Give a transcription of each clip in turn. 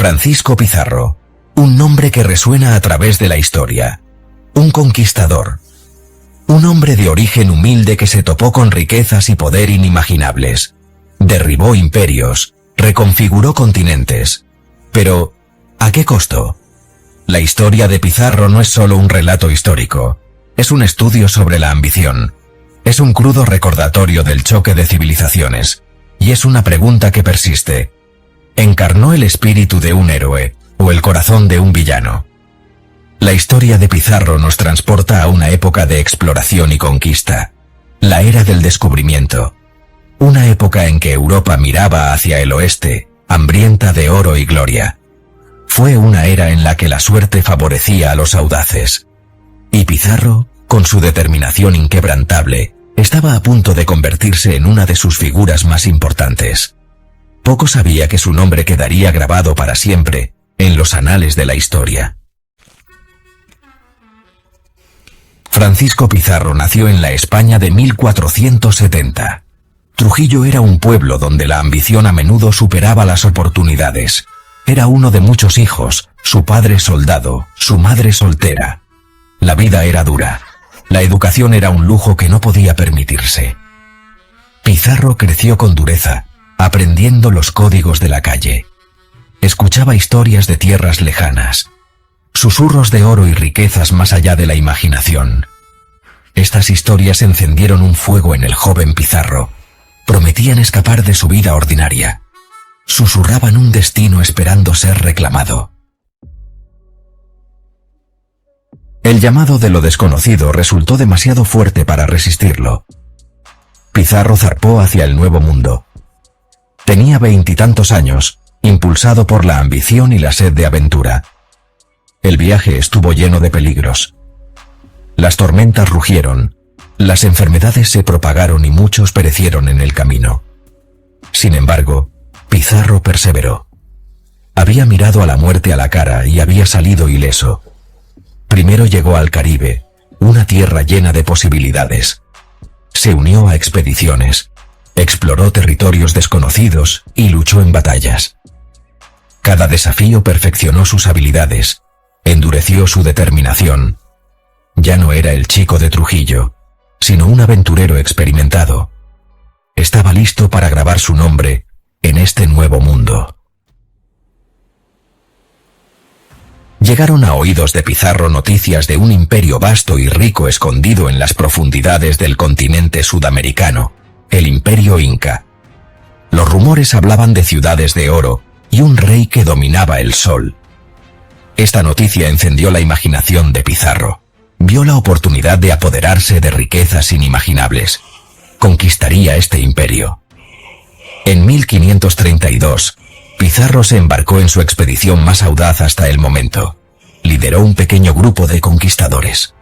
Francisco Pizarro, un nombre que resuena a través de la historia. Un conquistador. Un hombre de origen humilde que se topó con riquezas y poder inimaginables. Derribó imperios, reconfiguró continentes. Pero, ¿a qué costo? La historia de Pizarro no es solo un relato histórico, es un estudio sobre la ambición. Es un crudo recordatorio del choque de civilizaciones. Y es una pregunta que persiste. ¿Encarnó el espíritu de un héroe o el corazón de un villano? La historia de Pizarro nos transporta a una época de exploración y conquista. La era del descubrimiento. Una época en que Europa miraba hacia el oeste, hambrienta de oro y gloria. Fue una era en la que la suerte favorecía a los audaces. Y Pizarro, con su determinación inquebrantable, estaba a punto de convertirse en una de sus figuras más importantes. Poco sabía que su nombre quedaría grabado para siempre en los anales de la historia. Francisco Pizarro nació en la España de 1470. Trujillo era un pueblo donde la ambición a menudo superaba las oportunidades. Era uno de muchos hijos, su padre soldado, su madre soltera. La vida era dura. La educación era un lujo que no podía permitirse. Pizarro creció con dureza, aprendiendo los códigos de la calle. Escuchaba historias de tierras lejanas, susurros de oro y riquezas más allá de la imaginación. Estas historias encendieron un fuego en el joven Pizarro. Prometían escapar de su vida ordinaria. Susurraban un destino esperando ser reclamado. El llamado de lo desconocido resultó demasiado fuerte para resistirlo. Pizarro zarpó hacia el nuevo mundo. Tenía 20 y tantos años, impulsado por la ambición y la sed de aventura. El viaje estuvo lleno de peligros. Las tormentas rugieron, las enfermedades se propagaron y muchos perecieron en el camino. Sin embargo, Pizarro perseveró. Había mirado a la muerte a la cara y había salido ileso. Primero llegó al Caribe, una tierra llena de posibilidades. Se unió a expediciones, exploró territorios desconocidos y luchó en batallas. Cada desafío perfeccionó sus habilidades, endureció su determinación. Ya no era el chico de Trujillo, sino un aventurero experimentado. Estaba listo para grabar su nombre en este nuevo mundo. Llegaron a oídos de Pizarro noticias de un imperio vasto y rico escondido en las profundidades del continente sudamericano, el Imperio Inca. Los rumores hablaban de ciudades de oro y un rey que dominaba el sol. Esta noticia encendió la imaginación de Pizarro. Vio la oportunidad de apoderarse de riquezas inimaginables. Conquistaría este imperio. En 1532, Pizarro se embarcó en su expedición más audaz hasta el momento. Lideró un pequeño grupo de conquistadores.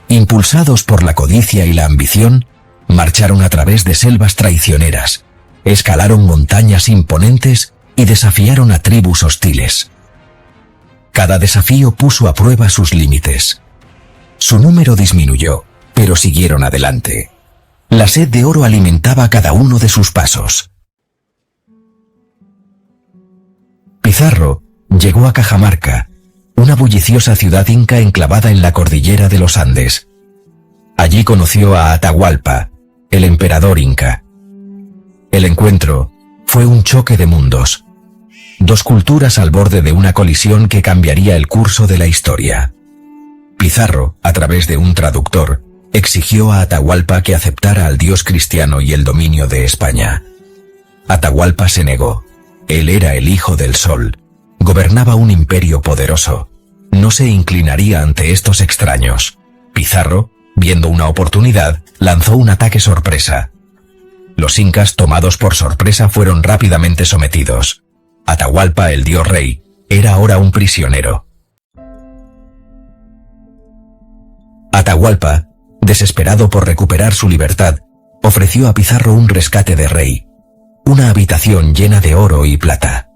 Impulsados por la codicia y la ambición, marcharon a través de selvas traicioneras, escalaron montañas imponentes y desafiaron a tribus hostiles. Cada desafío puso a prueba sus límites. Su número disminuyó, pero siguieron adelante. La sed de oro alimentaba cada uno de sus pasos. Pizarro llegó a Cajamarca, una bulliciosa ciudad inca enclavada en la cordillera de los Andes. Allí conoció a Atahualpa, el emperador inca. El encuentro fue un choque de mundos. Dos culturas al borde de una colisión que cambiaría el curso de la historia. Pizarro, a través de un traductor, exigió a Atahualpa que aceptara al dios cristiano y el dominio de España. Atahualpa se negó. Él era el hijo del sol. Gobernaba un imperio poderoso. No se inclinaría ante estos extraños. Pizarro, viendo una oportunidad, lanzó un ataque sorpresa. Los incas, tomados por sorpresa, fueron rápidamente sometidos. Atahualpa, el dios rey, era ahora un prisionero. Atahualpa, desesperado por recuperar su libertad, ofreció a Pizarro un rescate de rey, una habitación llena de oro y plata.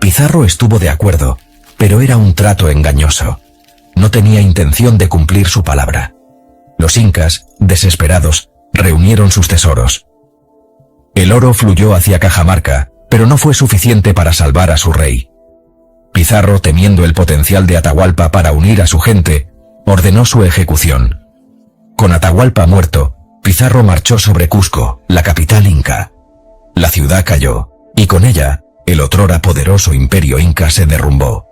Pizarro estuvo de acuerdo, pero era un trato engañoso. No tenía intención de cumplir su palabra. Los incas, desesperados, reunieron sus tesoros. El oro fluyó hacia Cajamarca, pero no fue suficiente para salvar a su rey. Pizarro, temiendo el potencial de Atahualpa para unir a su gente, ordenó su ejecución. Con Atahualpa muerto, Pizarro marchó sobre Cusco, la capital inca. La ciudad cayó, y con ella, el otrora poderoso imperio inca se derrumbó.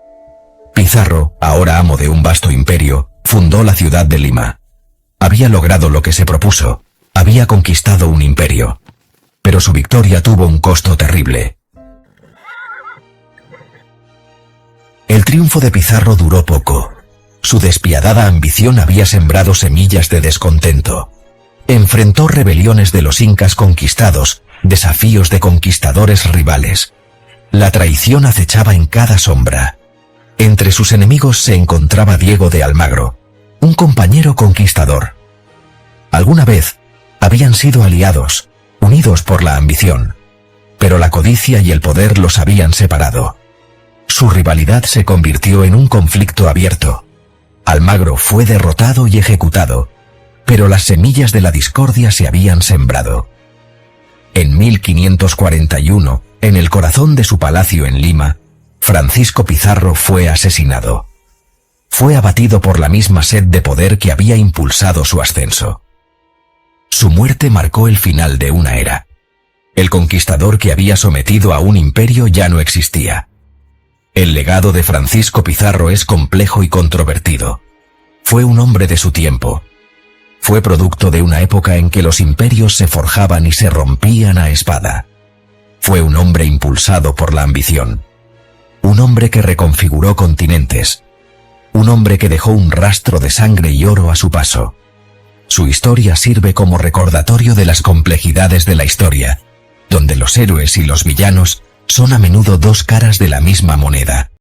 Pizarro, ahora amo de un vasto imperio, fundó la ciudad de Lima. Había logrado lo que se propuso, había conquistado un imperio. Pero su victoria tuvo un costo terrible. El triunfo de Pizarro duró poco. Su despiadada ambición había sembrado semillas de descontento. Enfrentó rebeliones de los incas conquistados, desafíos de conquistadores rivales. La traición acechaba en cada sombra. Entre sus enemigos se encontraba Diego de Almagro, un compañero conquistador. Alguna vez habían sido aliados, unidos por la ambición, pero la codicia y el poder los habían separado. Su rivalidad se convirtió en un conflicto abierto. Almagro fue derrotado y ejecutado, pero las semillas de la discordia se habían sembrado. En 1541, en el corazón de su palacio en Lima, Francisco Pizarro fue asesinado. Fue abatido por la misma sed de poder que había impulsado su ascenso. Su muerte marcó el final de una era. El conquistador que había sometido a un imperio ya no existía. El legado de Francisco Pizarro es complejo y controvertido. Fue un hombre de su tiempo. Fue producto de una época en que los imperios se forjaban y se rompían a espada. Fue un hombre impulsado por la ambición. Un hombre que reconfiguró continentes. Un hombre que dejó un rastro de sangre y oro a su paso. Su historia sirve como recordatorio de las complejidades de la historia, donde los héroes y los villanos son a menudo dos caras de la misma moneda.